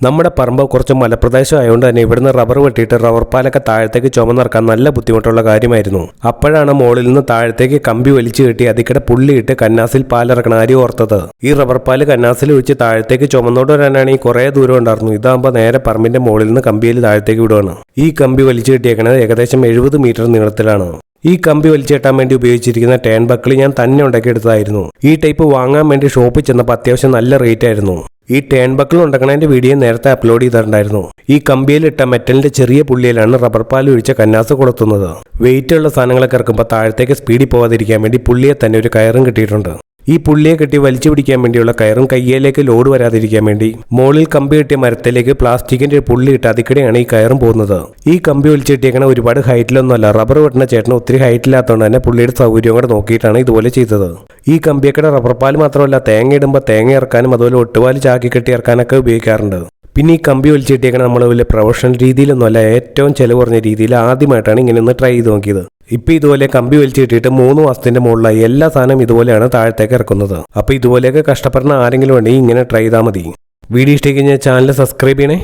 നമ്മുടെ പറമ്പ് കുറച്ച് മലപ്രദേശമായതുകൊണ്ട് തന്നെ ഇവിടുന്ന് റബ്ബർ വെട്ടിയിട്ട് റബ്ബർ പാലൊക്കെ താഴത്തേക്ക് ചുമന്നിറക്കാൻ നല്ല ബുദ്ധിമുട്ടുള്ള കാര്യമായിരുന്നു. അപ്പോഴാണ് മുകളിൽ നിന്ന് താഴത്തേക്ക് കമ്പി വലിച്ചു കെട്ടി അതിക്കടെ പുള്ളിയിട്ട് കന്നാസിൽ പാലിറക്കണ കാര്യം ഓർത്തത്. ഈ റബ്ബർ പാല് കന്നാസിൽ ഒഴിച്ച് താഴത്തേക്ക് ചുമന്നോട് വരാനാണ് ഈ കുറേ ദൂരം ഉണ്ടായിരുന്നു. ഇതാകുമ്പോൾ നേരെ പറമ്പിന്റെ മുകളിൽ നിന്ന് കമ്പിയിൽ താഴത്തേക്ക് വിടുകയാണ്. ഈ കമ്പി വലിച്ചു കെട്ടിയേക്കണത് ഏകദേശം 70 മീറ്റർ നീളത്തിലാണ്. ഈ കമ്പി വലിച്ചേട്ടാൻ വേണ്ടി ഉപയോഗിച്ചിരിക്കുന്ന ടേൺ ബക്കിൾ ഞാൻ തന്നെ ഉണ്ടാക്കിയെടുത്തതായിരുന്നു. ഈ ടൈപ്പ് വാങ്ങാൻ വേണ്ടി ഷോപ്പിൽ ചെന്നപ്പോൾ അത്യാവശ്യം നല്ല റേറ്റ് ആയിരുന്നു. ഈ ടേൺ ബക്കിൾ ഉണ്ടാക്കണതിന്റെ വീഡിയോ നേരത്തെ അപ്ലോഡ് ചെയ്തിട്ടുണ്ടായിരുന്നു. ഈ കമ്പിയിലിട്ട മെറ്റലിന്റെ ചെറിയ പുള്ളിയിലാണ് റബ്ബർ പാൽ ഒഴിച്ച കന്നാസ് കൊളുത്തുന്നത്. വെയിറ്റ് ഉള്ള സാധനങ്ങളൊക്കെ ഇറക്കുമ്പോൾ താഴത്തേക്ക് സ്പീഡിൽ പോകാതിരിക്കാൻ വേണ്ടി പുള്ളിയെ തന്നെ ഒരു കയറും കിട്ടിയിട്ടുണ്ട്. ഈ പുള്ളിയെ കെട്ടി വലിച്ചു പിടിക്കാൻ വേണ്ടിയുള്ള കയറും കയ്യിലേക്ക് ലോഡ് വരാതിരിക്കാൻ വേണ്ടി മുകളിൽ കമ്പി കെട്ടിയ മരത്തിലേക്ക് പ്ലാസ്റ്റിക്കിന്റെ ഒരു പുള്ളി ഇട്ട് അതിക്കിടെയാണ് ഈ കയറും പോകുന്നത്. ഈ കമ്പി വലിച്ചു കെട്ടിയേക്കണ ഒരുപാട് ഹൈറ്റിലൊന്നുമല്ല. റബ്ബർ വെട്ടുന്ന ചേട്ടന് ഒത്തിരി ഹൈറ്റില്ലാത്തതുകൊണ്ട് തന്നെ പുള്ളിയുടെ സൗകര്യം കൂടെ നോക്കിയിട്ടാണ് ഇതുപോലെ ചെയ്തത്. ഈ കമ്പിയൊക്കെ റബ്ബർ പാൽ മാത്രമല്ല, തേങ്ങ ഇടുമ്പോൾ തേങ്ങ ഇറക്കാനും അതുപോലെ ഒട്ടുപാല് ചാക്കി കെട്ടി ഇറക്കാനൊക്കെ ഉപയോഗിക്കാറുണ്ട്. പിന്നെ ഈ കമ്പി വലിച്ചു കെട്ടിയേക്കണ നമ്മൾ വലിയ പ്രൊഫഷണൽ രീതിയിലൊന്നുമല്ല, ഏറ്റവും ചെലവ് കുറഞ്ഞ രീതിയിൽ ആദ്യമായിട്ടാണ് ഇങ്ങനെ ഒന്ന് ട്രൈ ചെയ്ത് നോക്കിയത്. ഇപ്പം ഇതുപോലെ കമ്പി വലിച്ചു കിട്ടിയിട്ട് 3 മാസത്തിന്റെ മുകളിലായി എല്ലാ സാധനം ഇതുപോലെയാണ് താഴത്തേക്ക് ഇറക്കുന്നത്. അപ്പോൾ ഇതുപോലെയൊക്കെ കഷ്ടപ്പെടുന്ന ആരെങ്കിലും ഉണ്ടെങ്കിൽ ഇങ്ങനെ ട്രൈ ചെയ്താൽ മതി. വീഡിയോ ഇഷ്ടമായി കഴിഞ്ഞാൽ ചാനൽ സബ്സ്ക്രൈബ് ചെയ്യണേ.